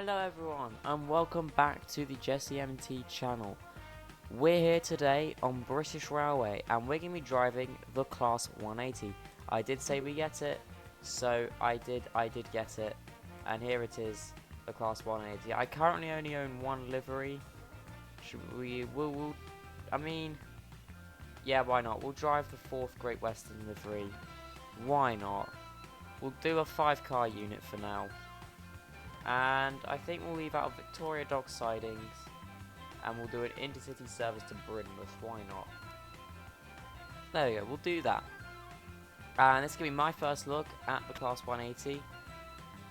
Hello everyone and welcome back to the Jesse MT channel. We're here today on British Railway and we're going to be driving the Class 180. I did say we get it, so I did get it, and here it is, the Class 180. I currently only own one livery. Yeah, why not? We'll drive the 4th Great Western livery. Why not? We'll do a 5-car unit for now. And I think we'll leave out Victoria Dock sidings and we'll do an intercity service to Brynmouth. Why not? There we go, we'll do that. And this is going to be my first look at the Class 180.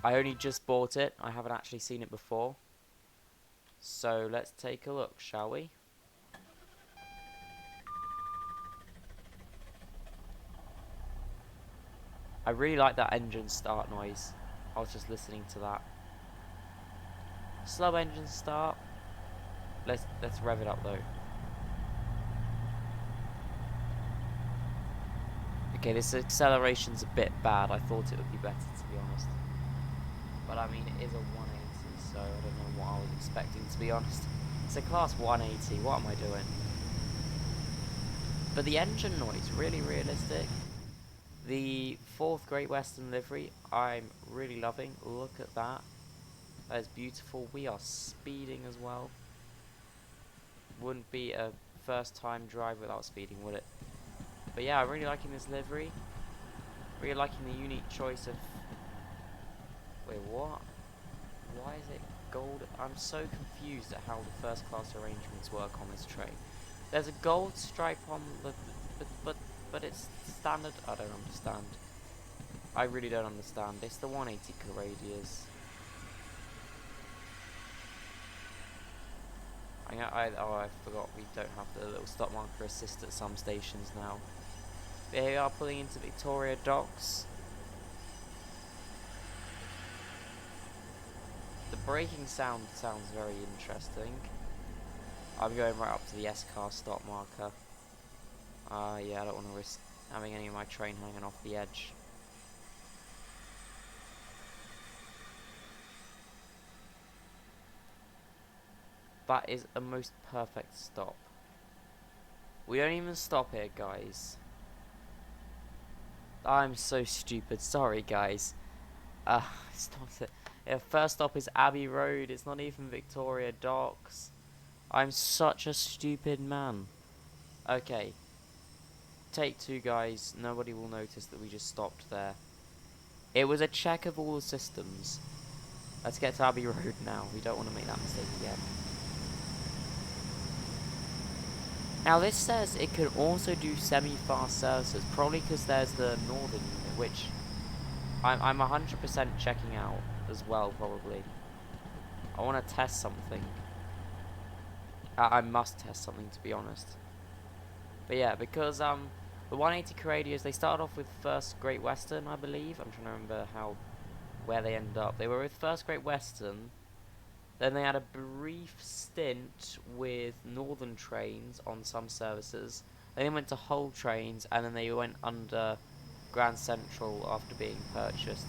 I only just bought it, I haven't actually seen it before. So let's take a look, shall we? I really like that engine start noise. I was just listening to that. Slow engine start. Let's rev it up though. Okay, this acceleration's a bit bad. I thought it would be better, to be honest. But I mean, it is a 180, so I don't know what I was expecting, to be honest. It's a Class 180. What am I doing? But the engine noise, really realistic. The 4th Great Western livery, I'm really loving. Look at that. That is beautiful. We are speeding as well. Wouldn't be a first time drive without speeding, would it? But yeah, I'm really liking this livery. Really liking the unique choice of... Wait, what? Why is it gold? I'm so confused at how the first class arrangements work on this train. There's a gold stripe on the... But it's standard. I don't understand. I really don't understand. It's the 180 Coradias. I forgot we don't have the little stop marker assist at some stations now. Here we are pulling into Victoria Docks. The braking sound sounds very interesting. I'm going right up to the S-car stop marker. Yeah, I don't want to risk having any of my train hanging off the edge. That is a most perfect stop. We don't even stop here, guys. I'm so stupid. Sorry, guys. Stopped it. Yeah, first stop is Abbey Road. It's not even Victoria Docks. I'm such a stupid man. Okay. Take 2, guys. Nobody will notice that we just stopped there. It was a check of all the systems. Let's get to Abbey Road now. We don't want to make that mistake again. Now this says it can also do semi-fast services, probably because there's the northern unit, which I'm 100% checking out as well, probably. I want to test something. I must test something, to be honest. But yeah, because the 180 Coradias, they started off with First Great Western, I believe. I'm trying to remember where they ended up. They were with First Great Western. Then they had a brief stint with Northern trains on some services. Then they went to Hull trains, and then they went under Grand Central after being purchased.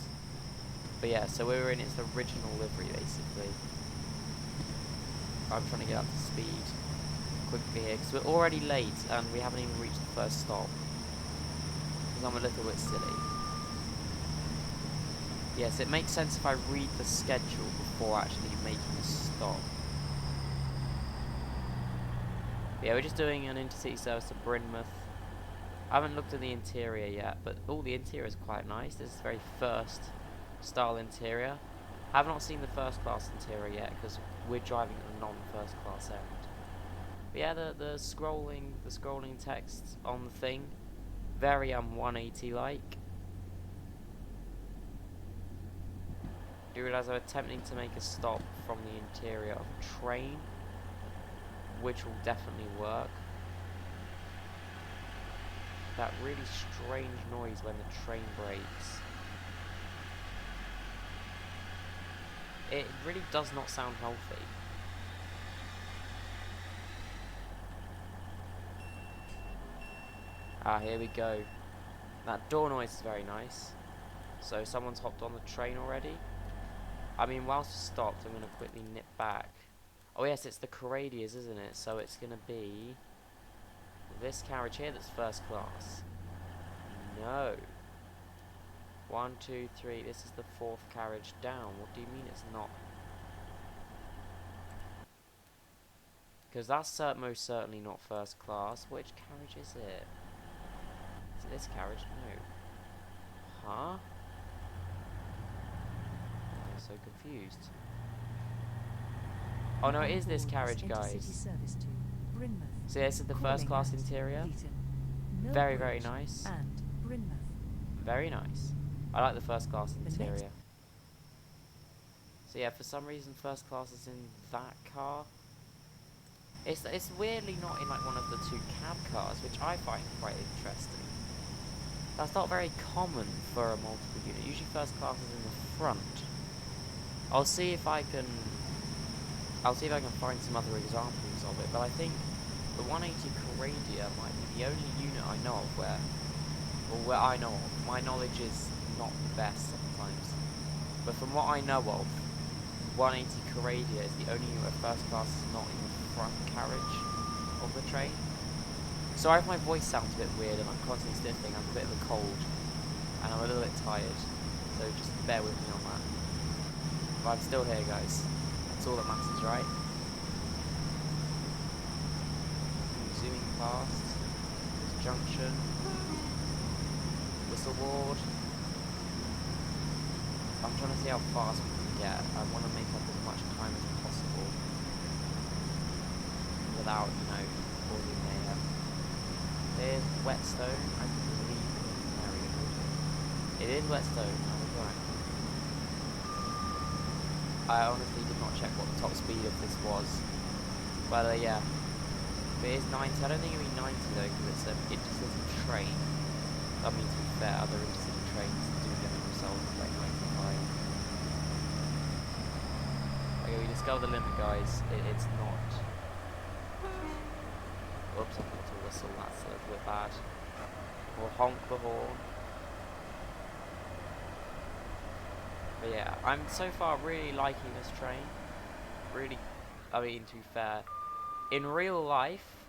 But yeah, so we were in its original livery, basically. I'm trying to get up to speed quickly here, because we're already late, and we haven't even reached the first stop. Because I'm a little bit silly. Yes, it makes sense if I read the schedule before actually making a stop. But yeah, we're just doing an intercity service to Brynmouth. I haven't looked at the interior yet, but the interior is quite nice. This is very first style interior. I have not seen the first class interior yet because we're driving a non-first class end. But yeah, the scrolling text on the thing, very 180 like. You realise I'm attempting to make a stop from the interior of a train, which will definitely work. That really strange noise when the train brakes. It really does not sound healthy. Here we go. That door noise is very nice. So someone's hopped on the train already. I mean, whilst it's stopped, I'm gonna quickly nip back. Oh yes, it's the Coradias, isn't it? So it's gonna be this carriage here that's first class. No. 1, 2, 3. This is the 4th carriage down. What do you mean it's not? Because that's most certainly not first class. Which carriage is it? Is it this carriage? No. Huh? I'm so confused. Oh no, it is this carriage, guys. So this is the first class interior. Very, very nice. Very nice. I like the first class interior. So yeah, for some reason first class is in that car. It's weirdly not in like one of the 2 cab cars, which I find quite interesting. That's not very common for a multiple unit. Usually first class is in the front. I'll see if I can find some other examples of it, but I think the 180 Coradia might be the only unit I know of where I know of. My knowledge is not the best sometimes, but from what I know of, 180 Coradia is the only unit where first class is not in the front carriage of the train. Sorry if my voice sounds a bit weird and I'm constantly sniffling. I'm a bit of a cold and I'm a little bit tired, so just bear with me on that. But I'm still here, guys. That's all that matters, right? Zooming past this junction. Whistle ward. I'm trying to see how fast we can get. I want to make up as much time as possible without, you know, causing mayhem. There's Whetstone. I believe it is Whetstone. I was right. I honestly did not check what the top speed of this was, but yeah. But it is 90. I don't think it'll be 90 though, because it's an intercity train. I mean, to be fair, other intercity trains do get themselves like 95. Okay, we discovered the limit, guys. It's not. Oops, I forgot to whistle. That's a little bit bad. Or honk the horn. But yeah, I'm so far really liking this train. Really, I mean, to be fair, in real life,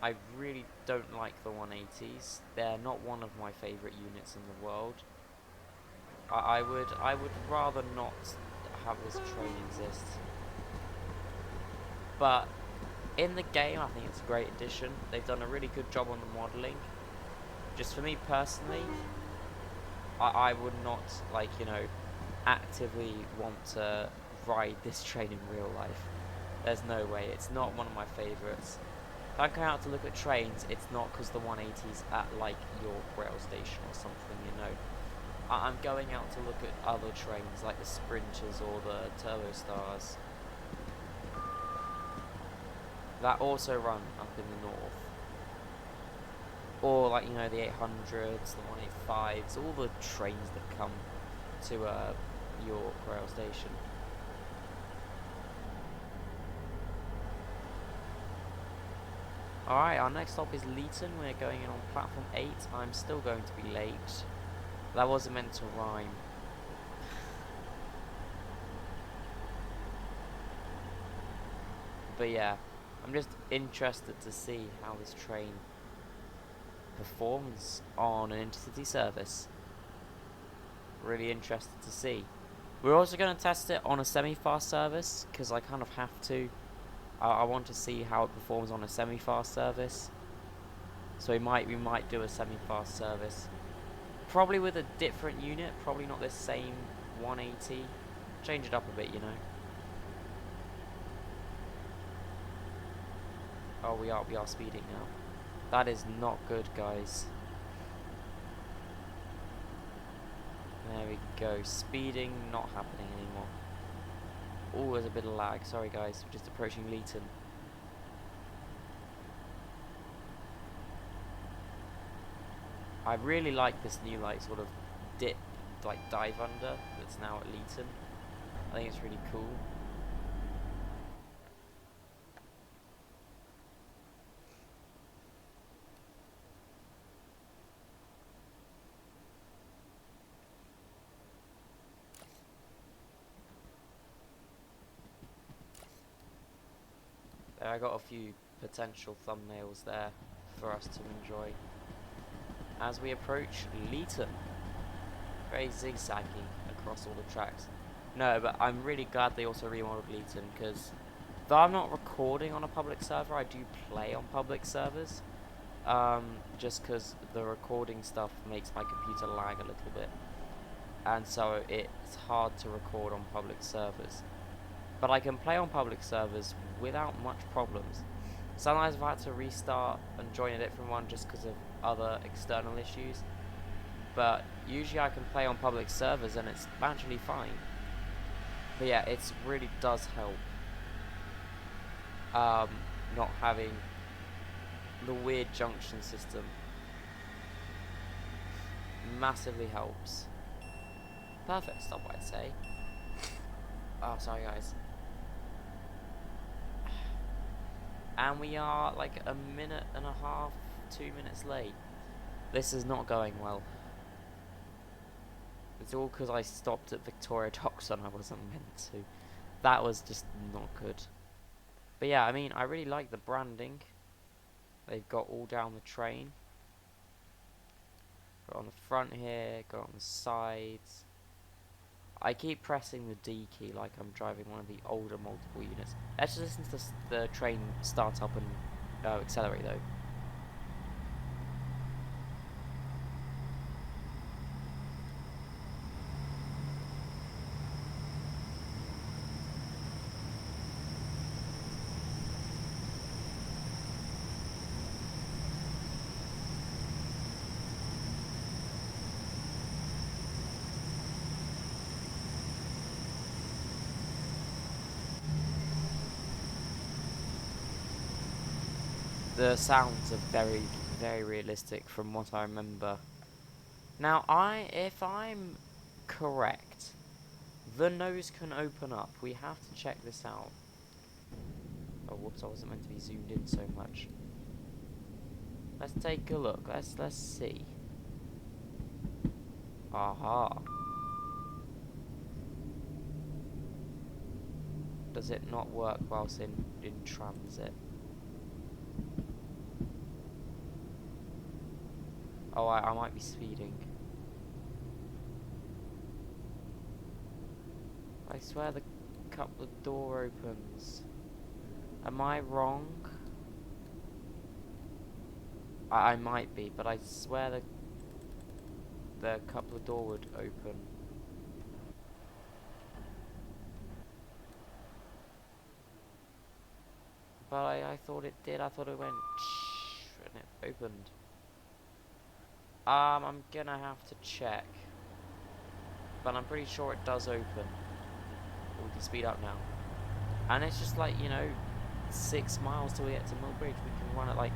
I really don't like the 180s. They're not one of my favourite units in the world. I would rather not have this train exist. But in the game, I think it's a great addition. They've done a really good job on the modelling. Just for me personally, I would not, like, you know, actively want to ride this train in real life. There's no way. It's not one of my favourites. If I go out to look at trains, it's not because the 180's at, like, York rail station or something, you know. I'm going out to look at other trains, like the Sprinters or the Turbo Stars, that also run up in the north. Or, like, you know, the 800s, the 185s, all the trains that come to York rail station. Alright, our next stop is Leeton. We're going in on platform 8. I'm still going to be late. That wasn't meant to rhyme. But yeah, I'm just interested to see how this train performs on an intercity service. Really interested to see. We're also going to test it on a semi-fast service, because I kind of have to. I want to see how it performs on a semi-fast service. So we might do a semi-fast service. Probably with a different unit, probably not this same 180. Change it up a bit, you know. Oh, we are speeding now. That is not good, guys. There we go. Speeding not happening anymore. Oh, there's a bit of lag. Sorry, guys. We're just approaching Leeton. I really like this new, like, sort of dip, like, dive under that's now at Leeton. I think it's really cool. I got a few potential thumbnails there for us to enjoy as we approach Leeton. Very zigzaggy across all the tracks. No, but I'm really glad they also remodeled Leeton, because though I'm not recording on a public server, I do play on public servers. Just because the recording stuff makes my computer lag a little bit, and so it's hard to record on public servers. But I can play on public servers without much problems. Sometimes I've had to restart and join a different one just because of other external issues. But usually I can play on public servers and it's actually fine. But yeah, it really does help. Not having the weird junction system. Massively helps. Perfect stop, I'd say. Oh, sorry guys. And we are like a minute and a half, 2 minutes late. This is not going well. It's all because I stopped at Victoria Docks when I wasn't meant to. That was just not good. But yeah, I mean, I really like the branding. They've got all down the train. Got on the front here, got on the sides. I keep pressing the D key like I'm driving one of the older multiple units. Let's just listen to the train start up and accelerate though. The sounds are very, very realistic from what I remember. Now, if I'm correct, the nose can open up. We have to check this out. Oh, whoops! I wasn't meant to be zoomed in so much. Let's take a look. Let's see. Aha. Does it not work whilst in transit? Oh, I might be speeding. I swear the couple of door opens. Am I wrong? I might be, but I swear the couple of door would open. But I thought it did. I thought it went shh and it opened. I'm gonna have to check. But I'm pretty sure it does open. We can speed up now. And it's just like, you know, 6 miles till we get to Mill Bridge. We can run at like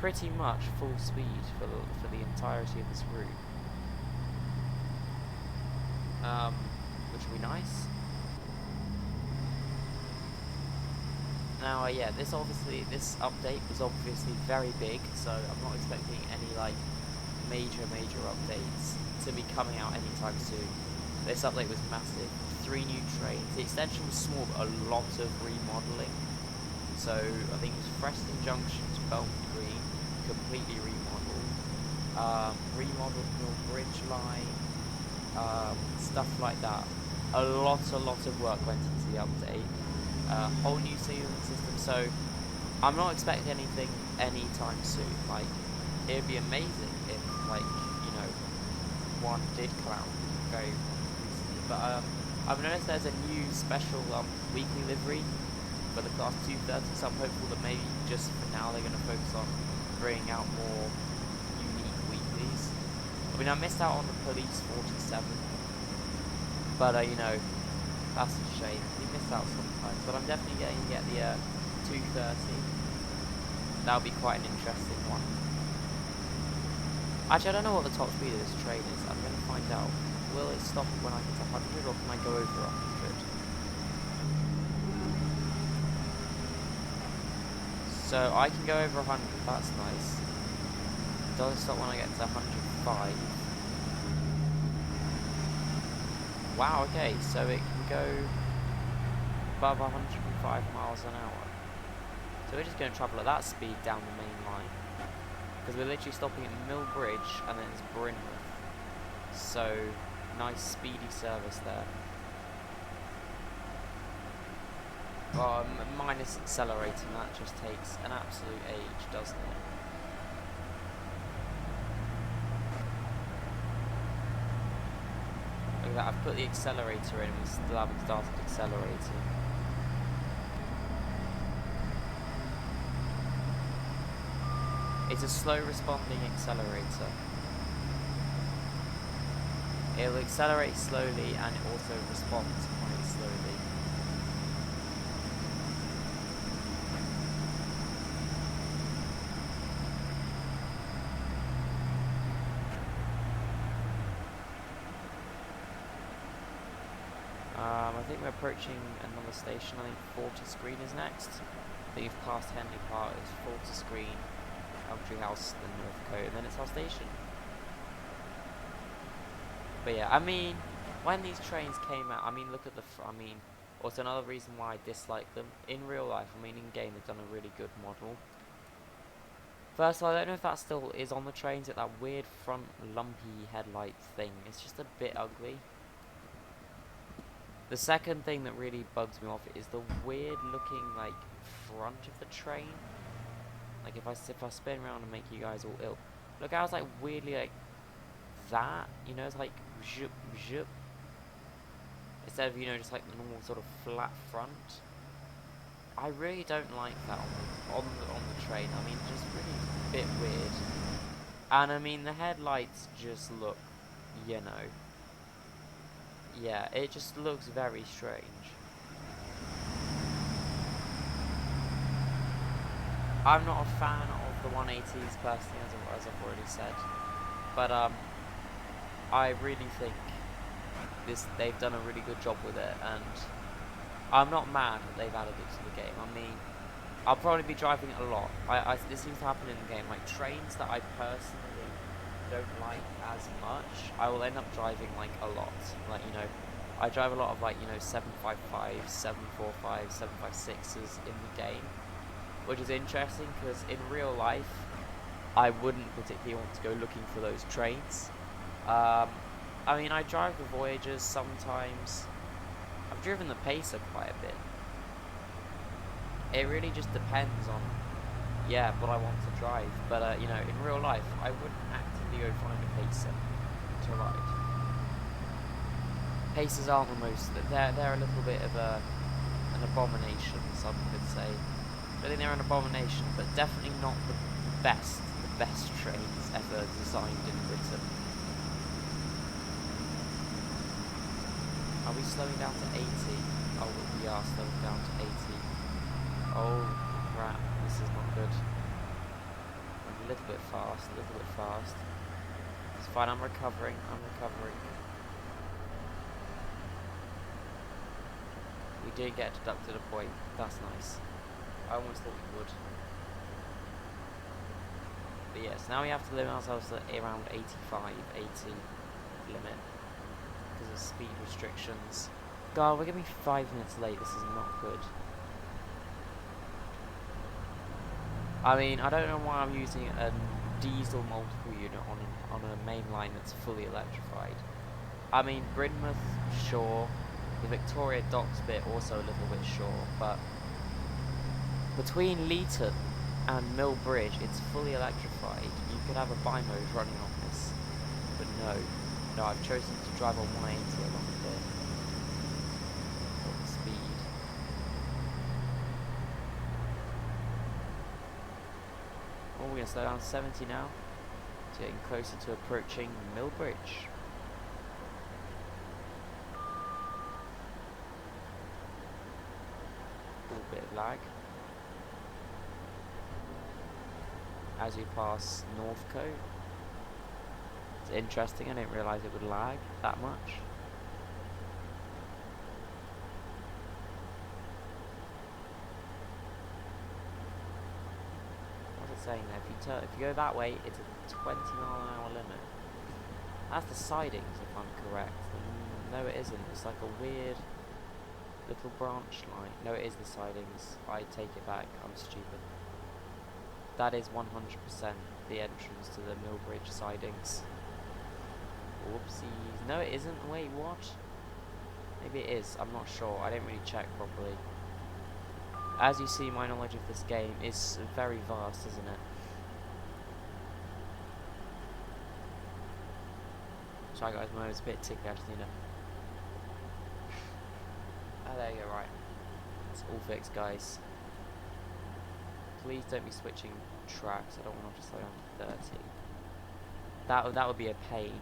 pretty much full speed for the entirety of this route. Which will be nice. Now, yeah, this update was obviously very big, so I'm not expecting any like major updates to be coming out anytime soon. This update was massive. 3 new trains. The extension was small, but a lot of remodeling. So I think it was Preston Junction to Belmont Green, completely remodeled. Remodeled Mill Bridge line, stuff like that. A lot of work went into the update. Whole new ceiling system. So I'm not expecting anything anytime soon. Like, it'd be amazing if, like, you know, one did come out very recently. But I've noticed there's a new special weekly livery for the Class 230, so I'm hopeful that maybe just for now they're going to focus on bringing out more unique weeklies. I mean, I missed out on the Police 47, but you know, that's a shame. We missed out sometimes, but I'm definitely going to get the 230. That'll be quite an interesting one. Actually, I don't know what the top speed of this train is. I'm going to find out. Will it stop when I get to 100, or can I go over 100? So I can go over 100, that's nice. Does it stop when I get to 105? Wow, okay, so it can go above 105 miles an hour. So we're just going to travel at that speed down the main line. Because we're literally stopping at Mill Bridge and then it's Brynmouth. So, nice speedy service there. Well, minus accelerating, that just takes an absolute age, doesn't it? Look at that, I've put the accelerator in and we still haven't started accelerating. It's a slow responding accelerator. It'll accelerate slowly and it also responds quite slowly. I think we're approaching another station. I think 40 Screen is next. I think we've passed Henley Park, it's 40 Screen, Elmtree House, then Northcote, and then it's our station. But yeah, I mean, when these trains came out, I mean, look at the, also another reason why I dislike them. In real life, I mean, in game, they've done a really good model. First of all, I don't know if that still is on the trains, but that weird front lumpy headlight thing, it's just a bit ugly. The second thing that really bugs me off is the weird looking, like, front of the train. Like, if I spin around and make you guys all ill. Look how it's, like, weirdly, like, that, you know, it's like, zhup, zhup. Instead of, you know, just, like, the normal sort of flat front. I really don't like that on the train. I mean, just really a bit weird. And, I mean, the headlights just look, you know. Yeah, it just looks very strange. I'm not a fan of the 180s personally, as I've already said. But I really think they've done a really good job with it, and I'm not mad that they've added it to the game. I mean, I'll probably be driving it a lot. This seems to happen in the game. Like, trains that I personally don't like as much, I will end up driving, like, a lot. Like, you know, I drive a lot of, like, you know, 755s, 745s, 756s in the game, which is interesting because in real life, I wouldn't particularly want to go looking for those trains. I mean, I drive the Voyagers sometimes. I've driven the Pacer quite a bit. It really just depends on, yeah, what I want to drive. But, you know, in real life, I wouldn't actively go find a Pacer to ride. Pacers aren't the most, they're a little bit of an abomination, some could say. I think they're an abomination, but definitely not the best trains ever designed in Britain. Are we slowing down to 80? Oh, we are slowing down to 80. Oh, crap, this is not good. I'm a little bit fast, It's fine, I'm recovering. We did get deducted a point, that's nice. I almost thought we would. But yes, now we have to limit ourselves to around 85, 80 limit. Because of speed restrictions. God, we're gonna be 5 minutes late, this is not good. I mean, I don't know why I'm using a diesel multiple unit on a main line that's fully electrified. I mean, Brynmouth, sure. The Victoria Docks bit also a little bit sure, but between Leeton and Mill Bridge, it's fully electrified. You could have a bi-mode running on this, but no, I've chosen to drive on 180 along here for the speed. Oh, we're gonna slow down to 70 now. It's getting closer to approaching Mill Bridge. A bit of lag as we pass Northcote. It's interesting, I didn't realise it would lag that much. What's it saying there? If you go that way, it's a 20-mile-an-hour limit. That's the sidings, if I'm correct. No, it isn't. It's like a weird. little branch line. No, it is the sidings. I take it back. I'm stupid. That is 100% the entrance to the Millbridge sidings. Whoopsies. No, it isn't. Wait, what? Maybe it is. I'm not sure. I didn't really check properly. As you see, my knowledge of this game is very vast, isn't it? Sorry guys, my nose is a bit tickly, I just need to... Oh, there you go, right. It's all fixed, guys. Please don't be switching tracks. I don't want to slow down to 30. That would be a pain.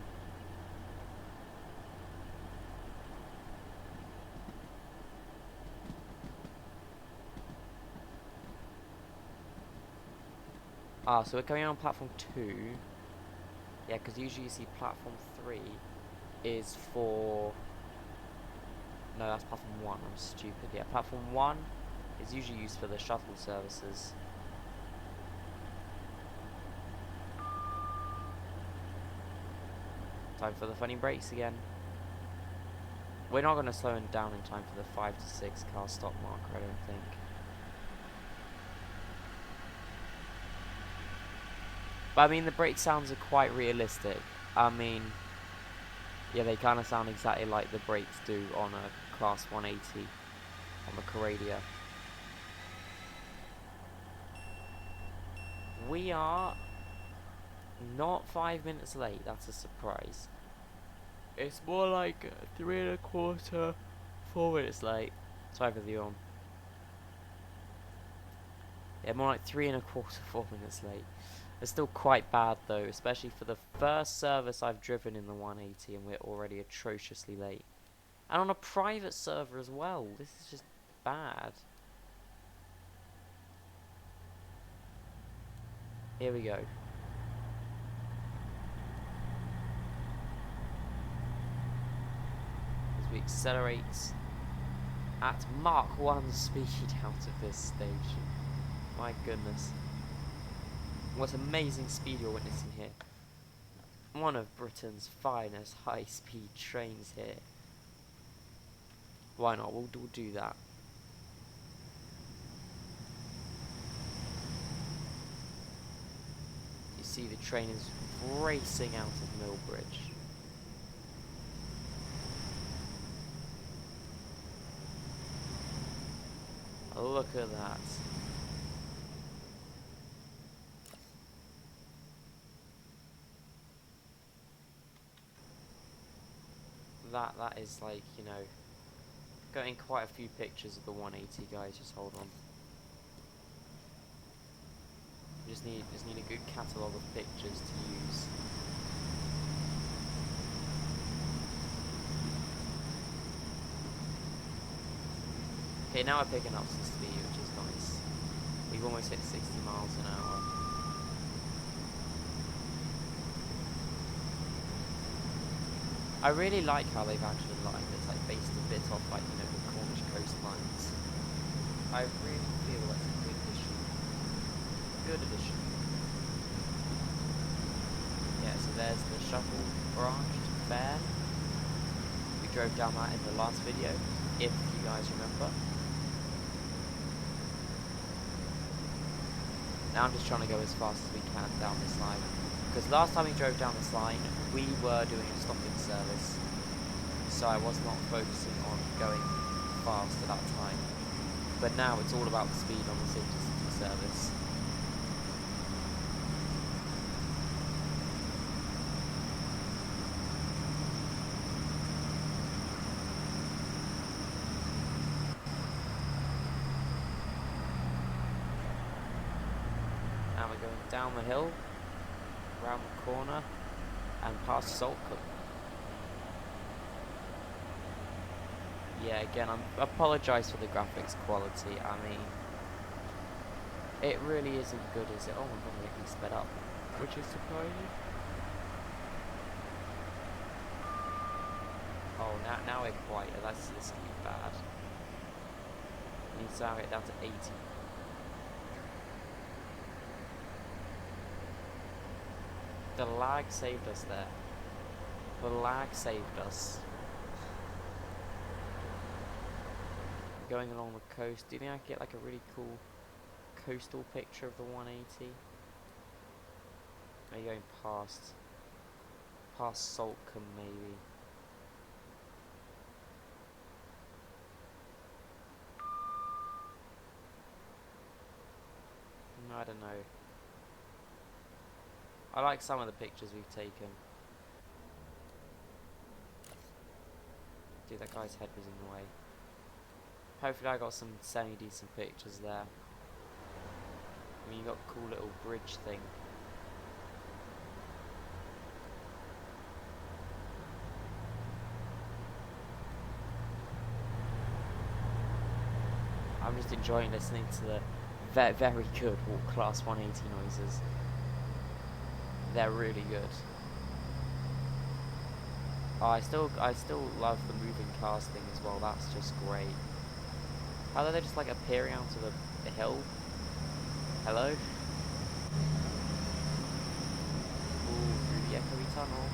Ah, so we're going on platform 2. Yeah, because usually you see platform 3 is for... No, that's platform 1. I'm stupid. Yeah, platform 1 is usually used for the shuttle services. Time for the funny brakes again. We're not going to slow down in time for the 5 to 6 car stop marker, I don't think. But I mean, the brake sounds are quite realistic. I mean, yeah, they kind of sound exactly like the brakes do on a Class 180 on the Coradia. We are not 5 minutes late, that's a surprise. It's more like 3 1/4, 4 minutes late. Sorry for the yawn. Yeah, more like 3 1/4, 4 minutes late. It's still quite bad though, especially for the first service I've driven in the 180 and we're already atrociously late. And on a private server as well, this is just bad. Here we go. As we accelerate at Mach 1 speed out of this station. My goodness. What amazing speed you're witnessing here. One of Britain's finest high-speed trains here. Why not? We'll do that. You see the train is racing out of Millbridge. Look at that. That is like, you know, getting quite a few pictures of the 180, guys. Just hold on. Just need a good catalogue of pictures to use. Okay, now we're picking up some speed, which is nice. We've almost hit 60 miles an hour. I really like how they've actually lined it, like based a bit off, like, you know, the Cornish coastlines. I really feel that's a good addition. Good addition. Yeah, so there's the shuttle branch to Fair. We drove down that in the last video, if you guys remember. Now I'm just trying to go as fast as we can down this line. Because last time we drove down this line, we were doing a stopping service. So I was not focusing on going fast at that time. But now it's all about the speed on the city-to-city service. Now we're going down the hill, round the corner, and past Saltcook. Yeah, again, I apologise for the graphics quality. I mean, it really isn't good, is it? Oh my god, I'm getting sped up, which is surprising. Oh, now we're quiet. This is gonna be bad. We need to have it down to 80. The lag saved us there. The lag saved us. going along the coast. Do you think I could get like a really cool coastal picture of the 180? Are you going past Saltcombe maybe? I don't know. I like some of the pictures we've taken. Dude, that guy's head was in the way. Hopefully I got some semi-decent pictures there. I mean, you got a cool little bridge thing. I'm just enjoying listening to the very good Walk Class 180 noises. They're really good. Oh, I still love the moving cars thing as well. That's just great. How are they just like appearing out of a hill? Hello? Ooh, through the echoey tunnel.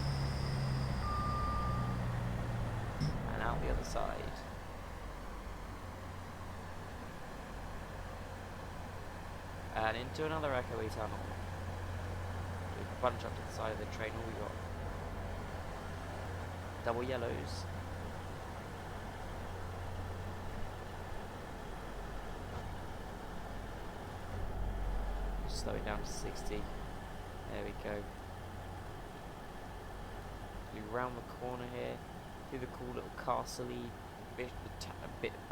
And out the other side. And into another echoey tunnel. We bunch up to the side of the train. All we got. Double yellows. Slow it down to 60. There we go. You round the corner here, through the cool little castle-y bit.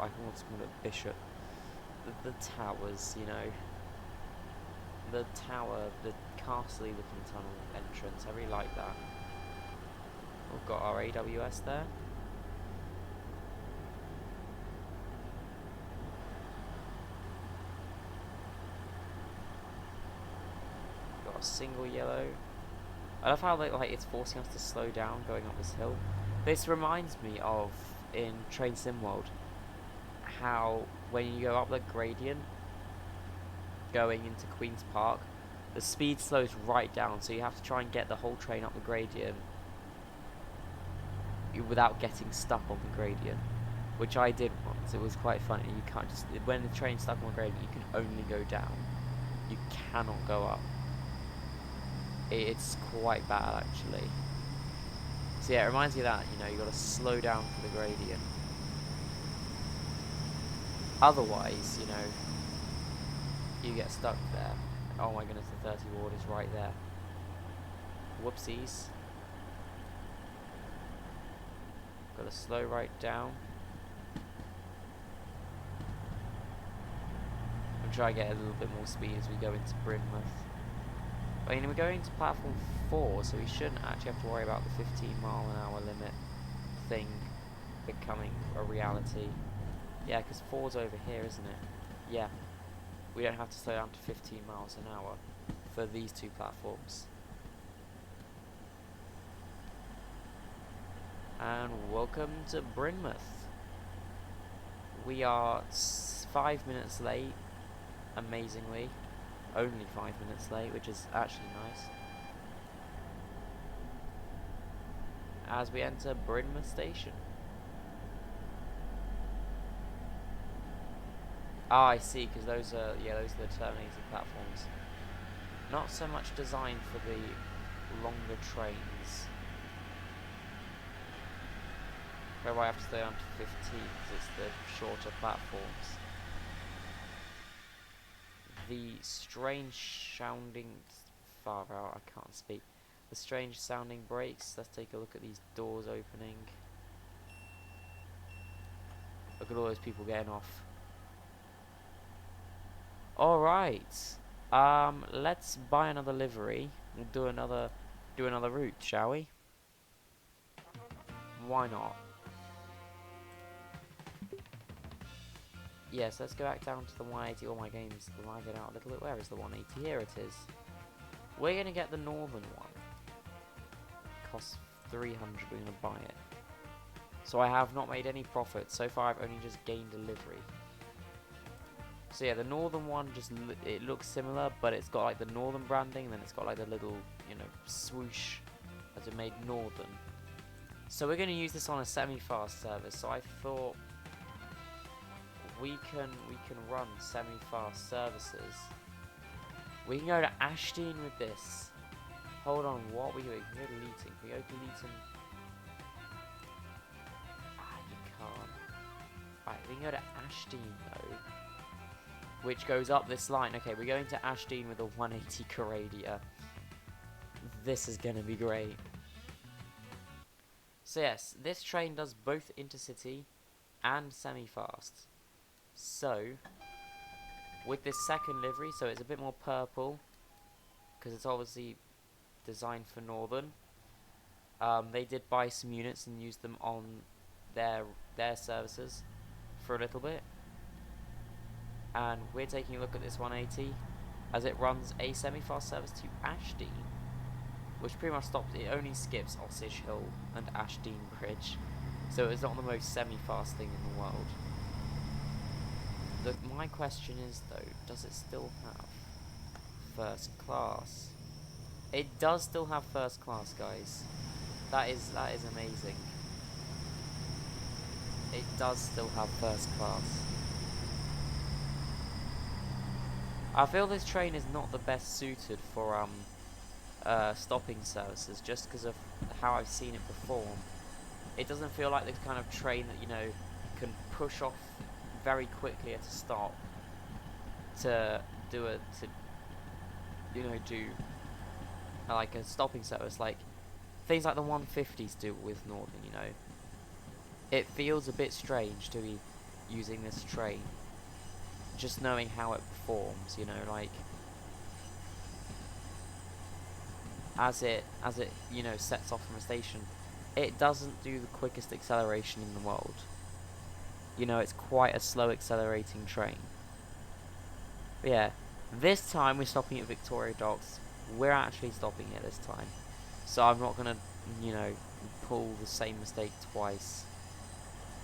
I want to call it Bishop. The towers, you know. The tower, the castle-y looking tunnel entrance. I really like that. We've got our AWS there. Got a single yellow. I love how like it's forcing us to slow down going up this hill. This reminds me of in Train Sim World how when you go up the gradient going into Queen's Park, the speed slows right down, so you have to try and get the whole train up the gradient without getting stuck on the gradient, which I did once. It was quite funny. You can't just, when the train's stuck on the gradient, you can only go down. You cannot go up. It's quite bad actually. So yeah, it reminds me of that, you know, you got to slow down for the gradient. Otherwise, you know, you get stuck there. Oh my goodness, the 30 ward is right there. Whoopsies. Got to slow right down. And try to get a little bit more speed as we go into Brynmouth. I mean, we're going to platform 4, so we shouldn't actually have to worry about the 15-mile-an-hour limit thing becoming a reality. Yeah, because 4's over here, isn't it? Yeah. We don't have to slow down to 15 miles an hour for these two platforms. And welcome to Brynmouth. We are 5 minutes late, amazingly. Only 5 minutes late, which is actually nice. As we enter Brynmouth Station. Ah, I see, because those are the terminating platforms. Not so much designed for the longer trains. Where I have to stay on to 15 because it's the shorter platforms. The strange sounding far out, I can't speak. The strange sounding brakes. Let's take a look at these doors opening. Look at all those people getting off. Alright. Let's buy another livery. We'll do another route, shall we? Why not? Yes, let's go back down to the 180. All my games lagging out a little bit. Where is the 180? Here it is. We're going to get the northern one. Costs 300, we're going to buy it. So I have not made any profit. So far I've only just gained a livery. So yeah, the northern one it looks similar, but it's got like the northern branding, and then it's got like the little, you know, swoosh as it made northern. So we're going to use this on a semi-fast service. So I thought, we can run semi-fast services. We can go to Ashdean with this. Hold on, what are we doing? We go to Leeton. Can we go to Leeton? Ah, you can't. Right, we can go to Ashdean though, which goes up this line. Okay, we're going to Ashdean with a 180 Coradia. This is gonna be great. So yes, this train does both intercity and semi-fast. So, with this second livery, so it's a bit more purple, because it's obviously designed for Northern. They did buy some units and use them on their services for a little bit. And we're taking a look at this 180 as it runs a semi-fast service to Ashdean, which pretty much stops. It only skips Osage Hill and Ashdean Bridge, so it's not the most semi-fast thing in the world. My question is though, does it still have first class? It does still have first class, guys. That is amazing. It does still have first class. I feel this train is not the best suited for stopping services, just because of how I've seen it perform. It doesn't feel like the kind of train that, you know, can push off very quickly at a stop to do like a stopping service, like things like the 150s do with Northern. You know, it feels a bit strange to be using this train, just knowing how it performs. You know, like as it you know sets off from a station, it doesn't do the quickest acceleration in the world. You know, it's quite a slow accelerating train. But yeah, this time we're stopping at Victoria Docks. We're actually stopping it this time, so I'm not gonna, you know, pull the same mistake twice.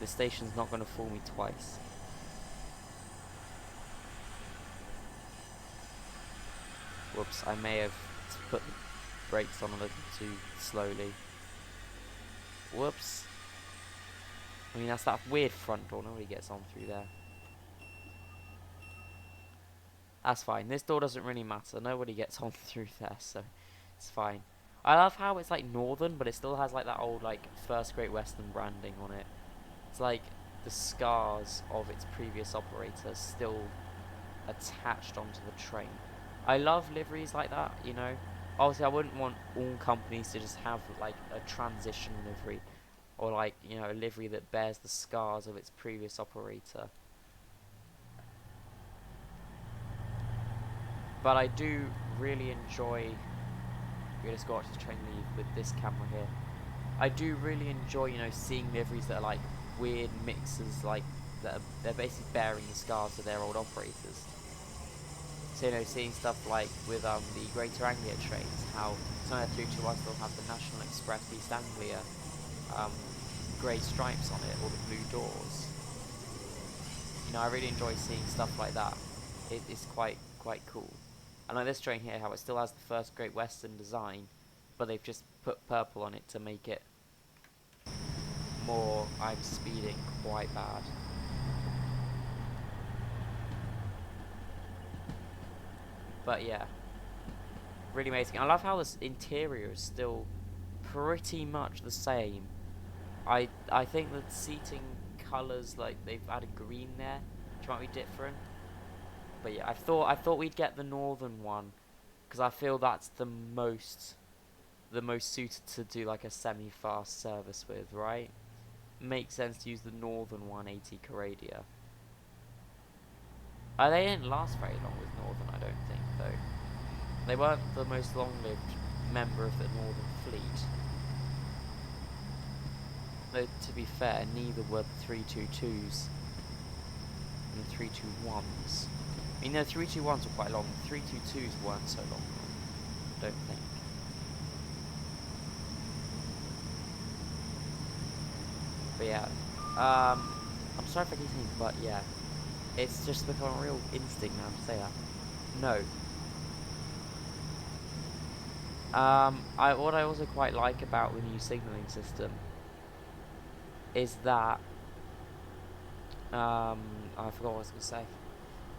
The station's not gonna fool me twice. Whoops, I may have put the brakes on a little too slowly. Whoops. I mean, that's that weird front door. Nobody gets on through there. That's fine. This door doesn't really matter. Nobody gets on through there, so it's fine. I love how it's like Northern, but it still has like that old like First Great Western branding on it. It's like the scars of its previous operator still attached onto the train. I love liveries like that, you know. Obviously, I wouldn't want all companies to just have like a transition livery, or like, you know, a livery that bears the scars of its previous operator. But I do really enjoy. We're gonna just go watch this train leave with this camera here. I do really enjoy, you know, seeing liveries that are like weird mixes, like they're basically bearing the scars of their old operators. So, you know, seeing stuff like with the Greater Anglia trains, how some of the 321 still have the National Express East Anglia grey stripes on it, or the blue doors. You know, I really enjoy seeing stuff like that. It's quite cool. And like this train here, how it still has the First Great Western design, but they've just put purple on it to make it more, I'm speeding quite bad. But yeah, really amazing. I love how this interior is still pretty much the same. I think the seating colours, like they've added green there, which might be different. But yeah, I thought we'd get the Northern one, because I feel that's the most suited to do like a semi-fast service with, right? Makes sense to use the Northern 180 Coradia. They didn't last very long with Northern, I don't think, though. They weren't the most long-lived member of the Northern fleet. Though, to be fair, neither were the 322s and the 321s. I mean, the 321s were quite long, the 322s weren't so long, I don't think. But yeah, I'm sorry if I keep saying but yeah. It's just become a real instinct now to say that. No. What I also quite like about the new signalling system is that I forgot what I was going to say.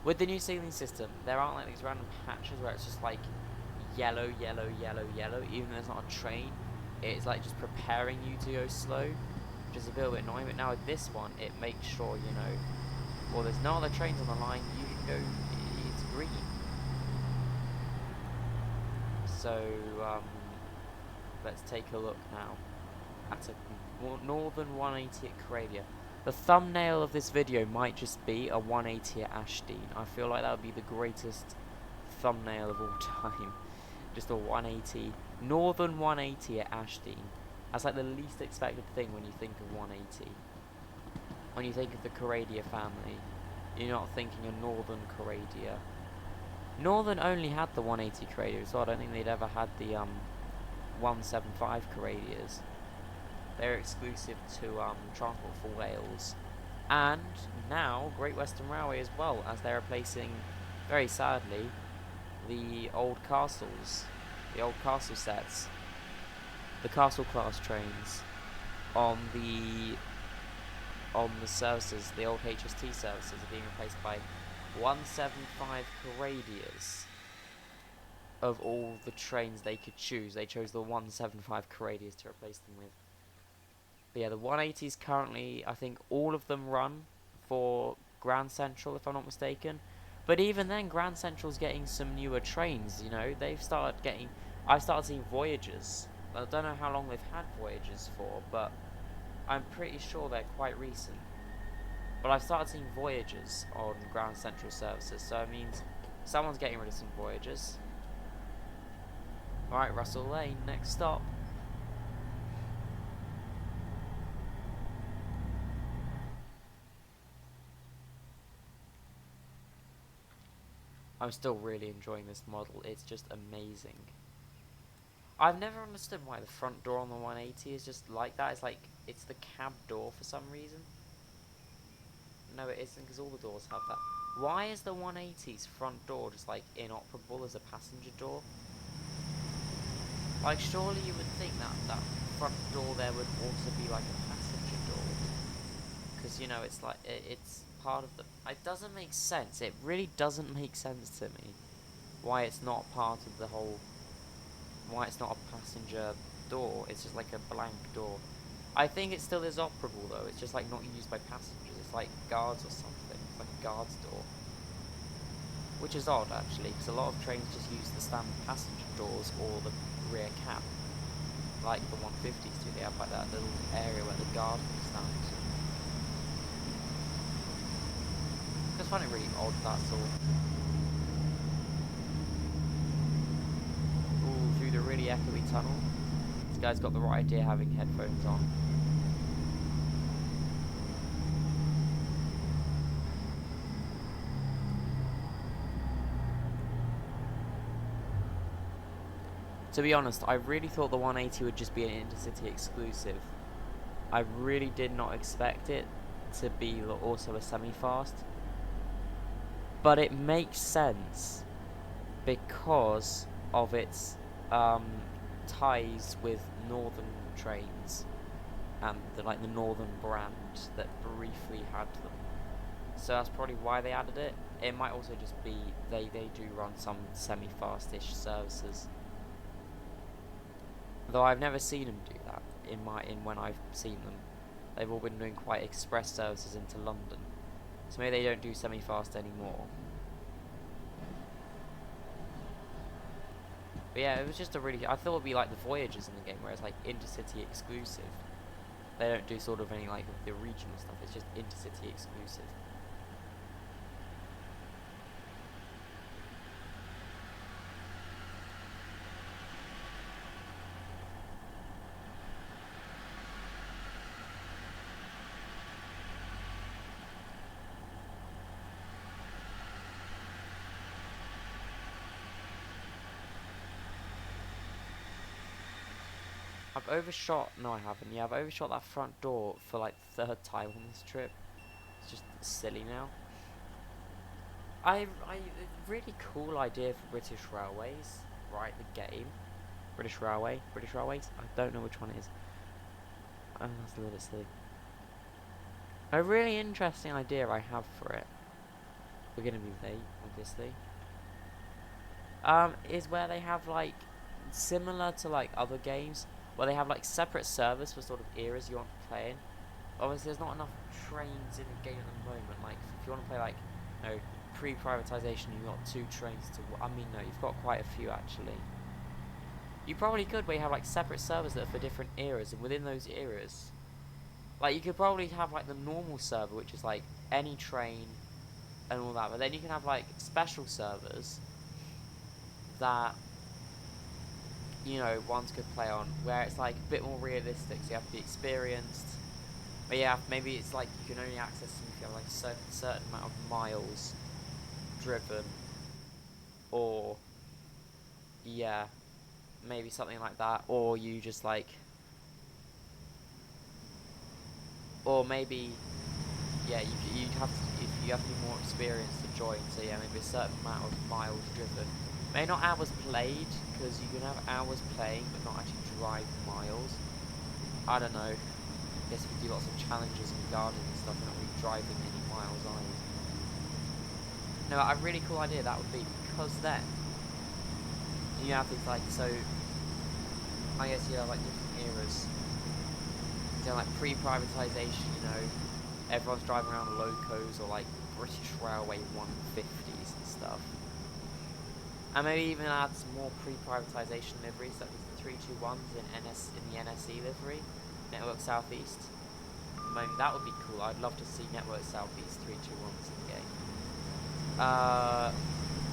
With the new ceiling system, there aren't like these random patches where it's just like yellow, yellow, yellow, yellow, even though it's not a train. It's like just preparing you to go slow, which is a little bit annoying. But now with this one, it makes sure, you know, well, there's no other trains on the line, you can go, it's green. So, let's take a look now at a northern 180 at Coradia. The thumbnail of this video might just be a 180 at Ashdean. I feel like that would be the greatest thumbnail of all time. Just a 180, northern 180 at Ashdean. That's like the least expected thing when you think of 180. When you think of the Coradia family, you're not thinking of northern Coradia. Northern only had the 180 Coradia as well. I don't think they'd ever had the 175 Coradias. They're exclusive to Transport for Wales. And now Great Western Railway as well, as they're replacing, very sadly, the old castles, the old castle sets, the castle class trains on the services, the old HST services are being replaced by 175 Coradias. Of all the trains they could choose, they chose the 175 Coradias to replace them with. But yeah, the 180s currently, I think all of them run for Grand Central, if I'm not mistaken. But even then, Grand Central's getting some newer trains, you know. I've started seeing Voyagers. I don't know how long they've had Voyagers for, but I'm pretty sure they're quite recent. But I've started seeing Voyagers on Grand Central services, so it means someone's getting rid of some Voyagers. Alright, Russell Lane, next stop. I'm still really enjoying this model, it's just amazing. I've never understood why the front door on the 180 is just like that. It's like, it's the cab door for some reason. No, it isn't, because all the doors have that. Why is the 180's front door just like inoperable as a passenger door? Like, surely you would think that that front door there would also be like a passenger door. Because, you know, it's like, it's part of the... It doesn't make sense. It really doesn't make sense to me. Why it's not part of the whole... Why it's not a passenger door. It's just like a blank door. I think it still is operable though. It's just like not used by passengers. It's like guards or something. It's like a guard's door. Which is odd actually, because a lot of trains just use the standard passenger doors or the rear cab. Like the 150s do. They have like that little area where the guard can stand. I just find it really odd, that's all. Ooh, through the really echoey tunnel. This guy's got the right idea having headphones on. To be honest, I really thought the 180 would just be an intercity exclusive. I really did not expect it to be also a semi-fast. But it makes sense because of its ties with northern trains and the northern brand that briefly had them. So that's probably why they added it. It might also just be they do run some semi-fast-ish services. Though I've never seen them do that when I've seen them. They've all been doing quite express services into London. So maybe they don't do semi-fast anymore. But yeah, it was just a really... I thought it would be like the Voyagers in the game, where it's like intercity exclusive. They don't do sort of any like the regional stuff, it's just intercity exclusive. I've overshot... No, I haven't. Yeah, I've overshot that front door for like the third time on this trip. It's just silly now. A really cool idea for British Railways, right? The game. British Railways? I don't know which one it is. That's a little bit silly. A really interesting idea I have for it. We're gonna be late, obviously. Is where they have like similar to like other games, where they have like separate servers for sort of eras you want to play in. Obviously, there's not enough trains in the game at the moment. Like, if you want to play like, you know, pre-privatization, you've got 2 trains to. I mean, no, you've got quite a few actually. You probably could, where you have like separate servers that are for different eras, and within those eras, like you could probably have like the normal server, which is like any train and all that. But then you can have like special servers that, you know, ones could play on, where it's like a bit more realistic, so you have to be experienced. But yeah, maybe it's like you can only access them if you have like a certain amount of miles driven, or yeah, maybe something like that, or you just like, or maybe yeah, you'd have to, if you have to be more experienced to join. So yeah, maybe a certain amount of miles driven. Maybe not hours played, because you can have hours playing but not actually drive miles. I don't know. I guess if you do lots of challenges and gardening and stuff, you're not really driving any miles, are you? No, a really cool idea that would be, because then you have things like, so I guess you have like different eras. So like pre-privatization, you know, everyone's driving around locos or like British Railway 150s and stuff. And maybe even add some more pre-privatization liveries, such as the 321s in the NSE livery, Network Southeast. I mean, that would be cool. I'd love to see Network Southeast 321s in the game. But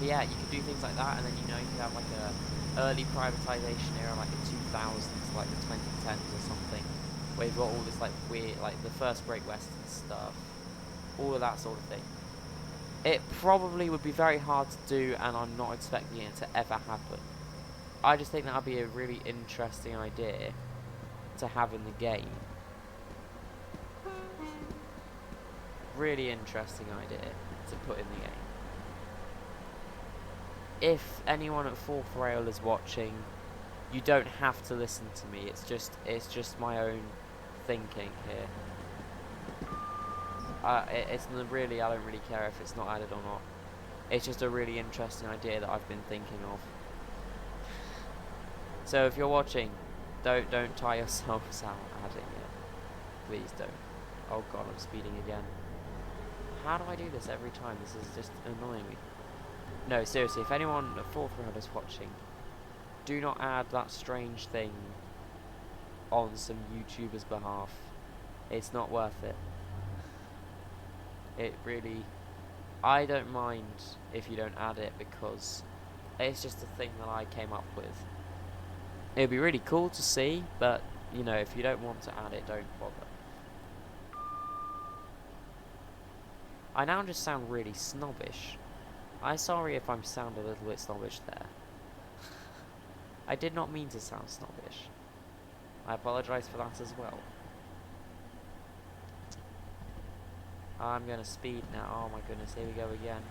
yeah, you could do things like that, and then, you know, you could have like a early privatization era, like the 2000s, like the 2010s or something, where you've got all this like weird, like the first Great Western stuff, all of that sort of thing. It probably would be very hard to do, and I'm not expecting it to ever happen. I just think that would be a really interesting idea to have in the game. Really interesting idea to put in the game. If anyone at Fourth Rail is watching, you don't have to listen to me. It's just my own thinking here. It's really, I don't really care if it's not added or not. It's just a really interesting idea that I've been thinking of. So if you're watching, don't tie yourselves out adding it. Please don't. Oh god, I'm speeding again. How do I do this every time? This is just annoying me. No, seriously, if anyone at Fourth Round is watching, do not add that strange thing on some YouTuber's behalf. It's not worth it. It really... I don't mind if you don't add it, because it's just a thing that I came up with. It'd be really cool to see, but, you know, if you don't want to add it, don't bother. I now just sound really snobbish. I'm sorry if I'm sound a little bit snobbish there. I did not mean to sound snobbish. I apologise for that as well. I'm gonna speed now. Oh my goodness, here we go again.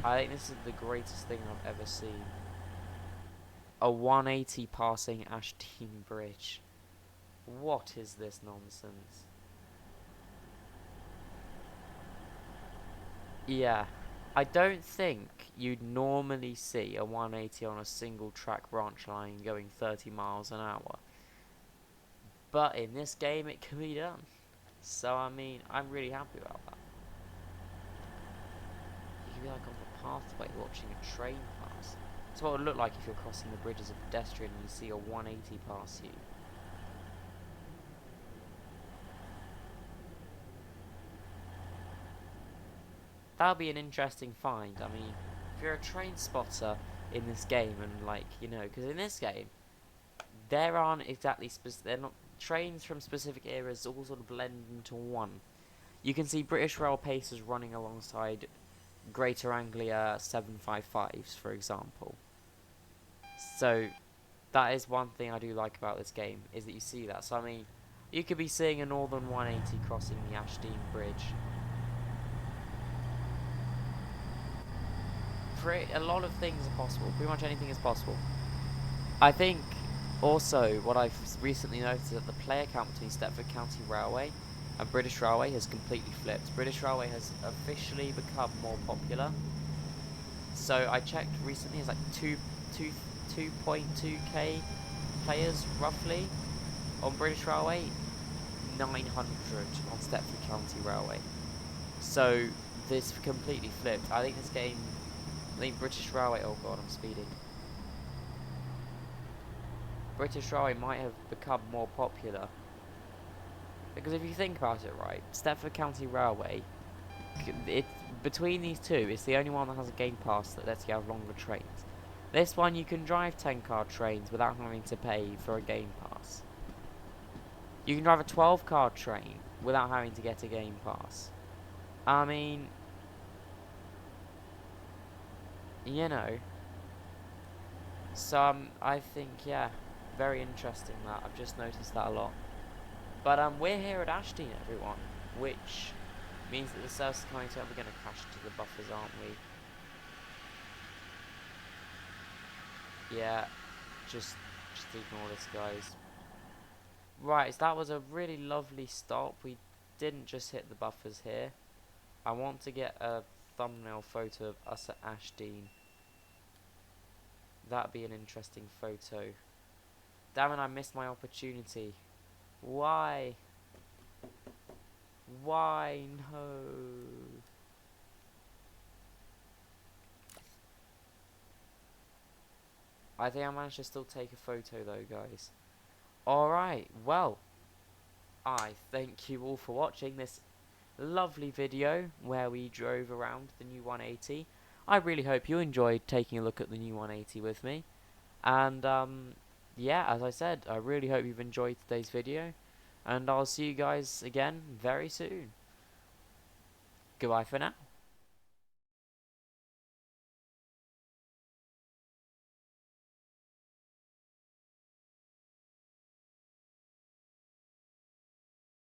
I think this is the greatest thing I've ever seen. A 180 passing Ashdean Bridge. What is this nonsense? Yeah, I don't think you'd normally see a 180 on a single track branch line going 30 miles an hour. But in this game it can be done. So I mean, I'm really happy about that. You can be like on the pathway watching a train pass. That's what it would look like if you're crossing the bridge as a pedestrian and you see a 180 pass you. That would be an interesting find. I mean, if you're a train spotter in this game, and like, you know, because in this game there aren't exactly they're not trains from specific eras all sort of blend into one. You can see British Rail Pacers running alongside Greater Anglia 755s, for example. So that is one thing I do like about this game, is that you see that. So I mean, you could be seeing a Northern 180 crossing the Ashdean Bridge. A lot of things are possible. Pretty much anything is possible. I think also what I've recently noticed that the player count between Stepford County Railway and British Railway has completely flipped. British Railway has officially become more popular. So I checked recently, it's like 2.2k players roughly on British Railway, 900 on Stepford County Railway. So this completely flipped. I think this game, I think British Railway, oh god, I'm speeding. British Railway might have become more popular. Because if you think about it, right, Stepford County Railway, it between these two, it's the only one that has a game pass that lets you have longer trains. This one, you can drive 10-car trains without having to pay for a game pass. You can drive a 12-car train without having to get a game pass. I mean, you know. So I think, yeah, very interesting that. I've just noticed that a lot. But we're here at Ashdean, everyone, which means that the service is coming to it. We're going to crash to the buffers, aren't we? Yeah, just ignore this, guys. Right, so that was a really lovely stop. We didn't just hit the buffers here. I want to get a thumbnail photo of us at Ashdean. That'd be an interesting photo. Damn it, I missed my opportunity. Why? Why? No. I think I managed to still take a photo though, guys. Alright, well, I thank you all for watching this lovely video where we drove around the new 180. I really hope you enjoyed taking a look at the new 180 with me. And, yeah, as I said, I really hope you've enjoyed today's video. And I'll see you guys again very soon. Goodbye for now.